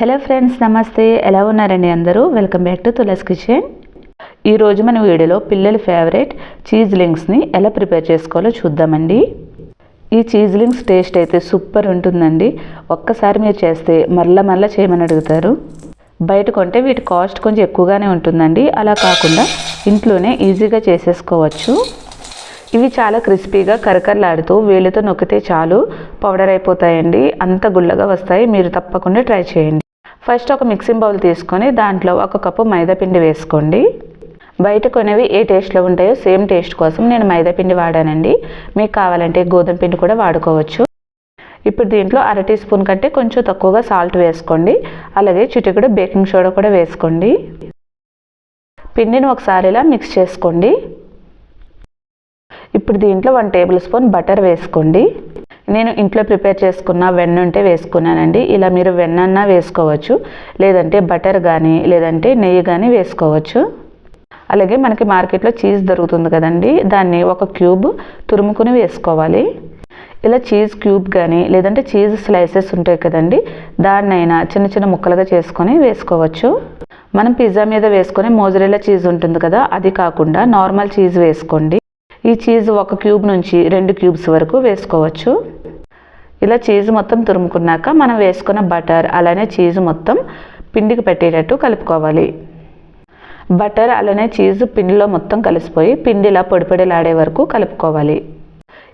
Hello friends, నమస్తే. ఎలా ఉన్నారండి అందరూ? Welcome back to Tulas kitchen. ఈరోజు మన వీడియోలో పిల్లల ఫేవరెట్ చీజ్ లింక్స్ని ఎలా ప్రిపేర్ చేసుకోవాలో చూద్దామండి. ఈ చీజ్ లింక్స్ టేస్ట్ అయితే సూపర్ ఉంటుందండి. ఒక్కసారి మీరు చేస్తే మళ్ళా చేయమని అడుగుతారు. బయట కొంటే వీటి కాస్ట్ కొంచెం ఎక్కువగానే ఉంటుందండి. అలా కాకుండా ఇంట్లోనే ఈజీగా చేసేసుకోవచ్చు. ఇవి చాలా క్రిస్పీగా కరకరలాడుతూ వేళ్ళతో నొక్కితే చాలు పౌడర్ అయిపోతాయండి. అంత గుల్లగా వస్తాయి. మీరు తప్పకుండా ట్రై చేయండి. ఫస్ట్ ఒక మిక్సింగ్ బౌల్ తీసుకొని దాంట్లో 1 కప్పు మైదా పిండి వేసుకోండి. బయట కొనేవి ఏ టేస్ట్లో ఉంటాయో సేమ్ టేస్ట్ కోసం నేను మైదా పిండి వాడానండి. మీకు కావాలంటే గోధుమ పిండి కూడా వాడుకోవచ్చు. ఇప్పుడు దీంట్లో 1/2 టీ స్పూన్ కంటే కొంచెం తక్కువగా సాల్ట్ వేసుకోండి. అలాగే చిటికెడు బేకింగ్ సోడా కూడా వేసుకోండి. పిండిని ఒకసారి ఇలా మిక్స్ చేసుకోండి. ఇప్పుడు దీంట్లో 1 టేబుల్ స్పూన్ బటర్ వేసుకోండి. నేను ఇంట్లో ప్రిపేర్ చేసుకున్న వెన్న ఉంటే వేసుకున్నానండి. ఇలా మీరు వెన్న వేసుకోవచ్చు, లేదంటే బటర్ కానీ లేదంటే నెయ్యి కానీ వేసుకోవచ్చు. అలాగే మనకి మార్కెట్లో చీజ్ దొరుకుతుంది కదండి, దాన్ని 1 క్యూబ్ తురుముకుని వేసుకోవాలి. ఇలా చీజ్ క్యూబ్ కానీ లేదంటే చీజ్ స్లైసెస్ ఉంటాయి కదండి, దాన్నైనా చిన్న చిన్న ముక్కలుగా చేసుకొని వేసుకోవచ్చు. మనం పిజ్జా మీద వేసుకొని మోజరెల్లా చీజ్ ఉంటుంది కదా, అది కాకుండా నార్మల్ చీజ్ వేసుకోండి. ఈ చీజ్ 1 క్యూబ్ నుంచి 2 క్యూబ్స్ వరకు వేసుకోవచ్చు. ఇలా చీజ్ మొత్తం తురుముకున్నాక మనం వేసుకున్న బటర్ అలానే చీజ్ మొత్తం పిండికి పెట్టేటట్టు కలుపుకోవాలి. బటర్ అలానే చీజ్ పిండిలో మొత్తం కలిసిపోయి పిండిలా పొడిలాడే వరకు కలుపుకోవాలి.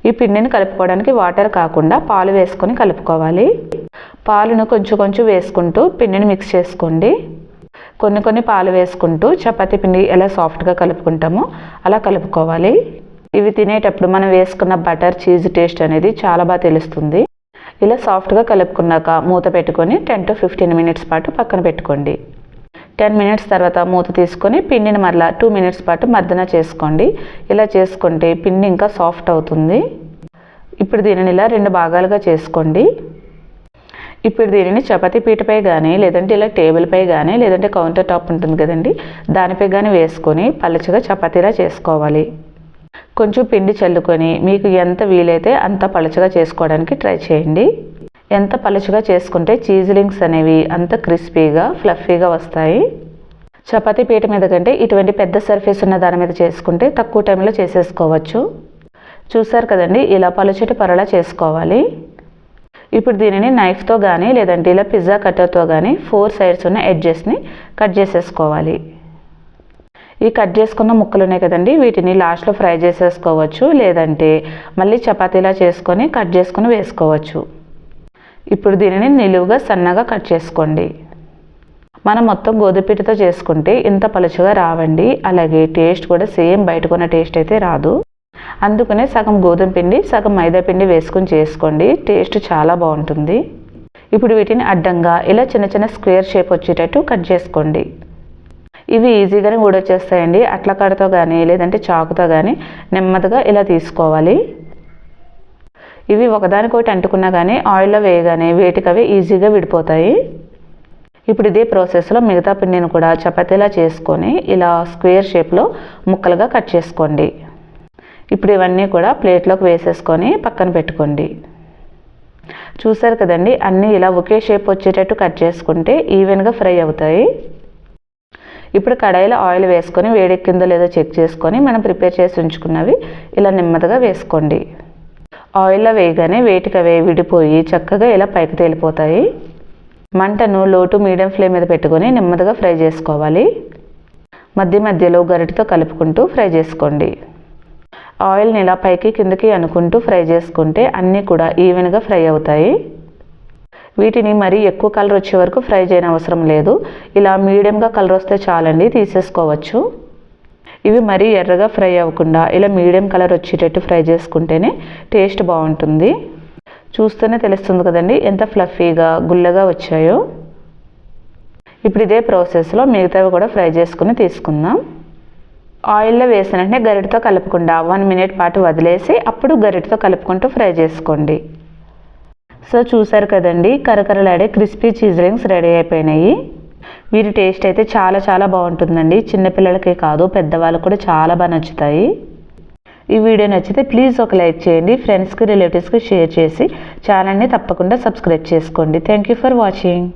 ఈ పిండిని కలుపుకోవడానికి వాటర్ కాకుండా పాలు వేసుకొని కలుపుకోవాలి. పాలును కొంచెం వేసుకుంటూ పిండిని మిక్స్ చేసుకోండి. కొన్ని పాలు వేసుకుంటూ చపాతీ పిండి ఎలా సాఫ్ట్గా కలుపుకుంటామో అలా కలుపుకోవాలి. ఇవి తినేటప్పుడు మనం వేసుకున్న బటర్ చీజ్ టేస్ట్ అనేది చాలా బాగా తెలుస్తుంది. ఇలా సాఫ్ట్గా కలుపుకున్నాక మూత పెట్టుకొని 10 to 15 మినిట్స్ పాటు పక్కన పెట్టుకోండి. 10 మినిట్స్ తర్వాత మూత తీసుకొని పిండిని మరలా 2 మినిట్స్ పాటు మర్దన చేసుకోండి. ఇలా చేసుకుంటే పిండి ఇంకా సాఫ్ట్ అవుతుంది. ఇప్పుడు దీనిని ఇలా 2 భాగాలుగా చేసుకోండి. ఇప్పుడు దీనిని చపాతీ పీటపై కానీ లేదంటే ఇలా టేబుల్పై కానీ లేదంటే కౌంటర్ టాప్ ఉంటుంది కదండి, దానిపై కానీ వేసుకొని పలచగా చపాతీలా చేసుకోవాలి. కొంచెం పిండి చల్లుకొని మీకు ఎంత వీలైతే అంత పలచగా చేసుకోవడానికి ట్రై చేయండి. ఎంత పలచగా చేసుకుంటే చీజ్ లింక్స్ అనేవి అంత క్రిస్పీగా ఫ్లఫీగా వస్తాయి. చపాతీ పీట మీద కంటే ఇటువంటి పెద్ద సర్ఫేస్ ఉన్న దాని మీద చేసుకుంటే తక్కువ టైంలో చేసేసుకోవచ్చు. చూసారు కదండి, ఇలా పలుచటి పొరలా చేసుకోవాలి. ఇప్పుడు దీనిని నైఫ్తో కానీ లేదంటే ఇలా పిజ్జా కట్టర్తో కానీ 4 సైడ్స్ ఉన్న ఎడ్జెస్ని కట్ చేసేసుకోవాలి. ఈ కట్ చేసుకున్న ముక్కలు ఉన్నాయి కదండి, వీటిని లాస్ట్లో ఫ్రై చేసేసుకోవచ్చు, లేదంటే మళ్ళీ చపాతీలా చేసుకొని కట్ చేసుకొని వేసుకోవచ్చు. ఇప్పుడు దీనిని నిలువుగా సన్నగా కట్ చేసుకోండి. మనం మొత్తం గోధుమపిండితో చేసుకుంటే ఇంత పలుచగా రావండి. అలాగే టేస్ట్ కూడా సేమ్ బయట కొన్న టేస్ట్ అయితే రాదు. అందుకనే సగం గోధుమ పిండి సగం మైదా పిండి వేసుకొని చేసుకోండి. టేస్ట్ చాలా బాగుంటుంది. ఇప్పుడు వీటిని అడ్డంగా ఇలా చిన్న స్క్వేర్ షేప్ వచ్చేటట్టు కట్ చేసుకోండి. ఇవి ఈజీగానే ఊడొచ్చేస్తాయండి. అట్ల కడతో కానీ లేదంటే చాకుతో కానీ నెమ్మదిగా ఇలా తీసుకోవాలి. ఇవి ఒకదానికొకటి అంటుకున్నా కానీ ఆయిల్లో వేయగానే వేటికవి ఈజీగా విడిపోతాయి. ఇప్పుడు ఇదే ప్రాసెస్లో మిగతా పిండిని కూడా చపాతీలా చేసుకొని ఇలా స్క్వేర్ షేప్లో ముక్కలుగా కట్ చేసుకోండి. ఇప్పుడు ఇవన్నీ కూడా ప్లేట్లోకి వేసేసుకొని పక్కన పెట్టుకోండి. చూసారు కదండి, అన్నీ ఇలా ఒకే షేప్ వచ్చేటట్టు కట్ చేసుకుంటే ఈవెన్గా ఫ్రై అవుతాయి. ఇప్పుడు కడాయిలో ఆయిల్ వేసుకొని వేడెక్కిందో లేదో చెక్ చేసుకొని మనం ప్రిపేర్ చేసి ఉంచుకున్నవి ఇలా నెమ్మదిగా వేసుకోండి. ఆయిల్లో వేయగానే వేటికవే విడిపోయి చక్కగా ఇలా పైకి తేలిపోతాయి. మంటను లో టు మీడియం ఫ్లేమ్ మీద పెట్టుకొని నెమ్మదిగా ఫ్రై చేసుకోవాలి. మధ్యలో గరిటెతో కలుపుకుంటూ ఫ్రై చేసుకోండి. ఆయిల్ని ఇలా పైకి కిందకి అనుకుంటూ ఫ్రై చేసుకుంటే అన్నీ కూడా ఈవెన్గా ఫ్రై అవుతాయి. వీటిని మరీ ఎక్కువ కలర్ వచ్చే వరకు ఫ్రై చేయని అవసరం లేదు. ఇలా మీడియంగా కలర్ వస్తే చాలండి, తీసేసుకోవచ్చు. ఇవి మరీ ఎర్రగా ఫ్రై అవ్వకుండా ఇలా మీడియం కలర్ వచ్చేటట్టు ఫ్రై చేసుకుంటేనే టేస్ట్ బాగుంటుంది. చూస్తేనే తెలుస్తుంది కదండి ఎంత ఫ్లఫీగా గుల్లగా వచ్చాయో. ఇప్పుడు ఇదే ప్రాసెస్లో మిగతావి కూడా ఫ్రై చేసుకుని తీసుకుందాం. ఆయిల్లో వేసిన వెంటనే గరిటెతో కలపకుండా 1 మినిట్ పాటు వదిలేసి అప్పుడు గరిటెతో కలుపుకుంటూ ఫ్రై చేసుకోండి. సో చూసారు కదండి, కరకరలాడే క్రిస్పీ చీజ్ లింక్స్ రెడీ అయిపోయినాయి. వీటి టేస్ట్ అయితే చాలా బాగుంటుందండి. చిన్నపిల్లలకే కాదు పెద్దవాళ్ళకు కూడా చాలా బాగా నచ్చుతాయి. ఈ వీడియో నచ్చితే ప్లీజ్ ఒక లైక్ చేయండి. ఫ్రెండ్స్కి రిలేటివ్స్కి షేర్ చేసి ఛానల్ని తప్పకుండా సబ్స్క్రైబ్ చేసుకోండి. Thank you for watching.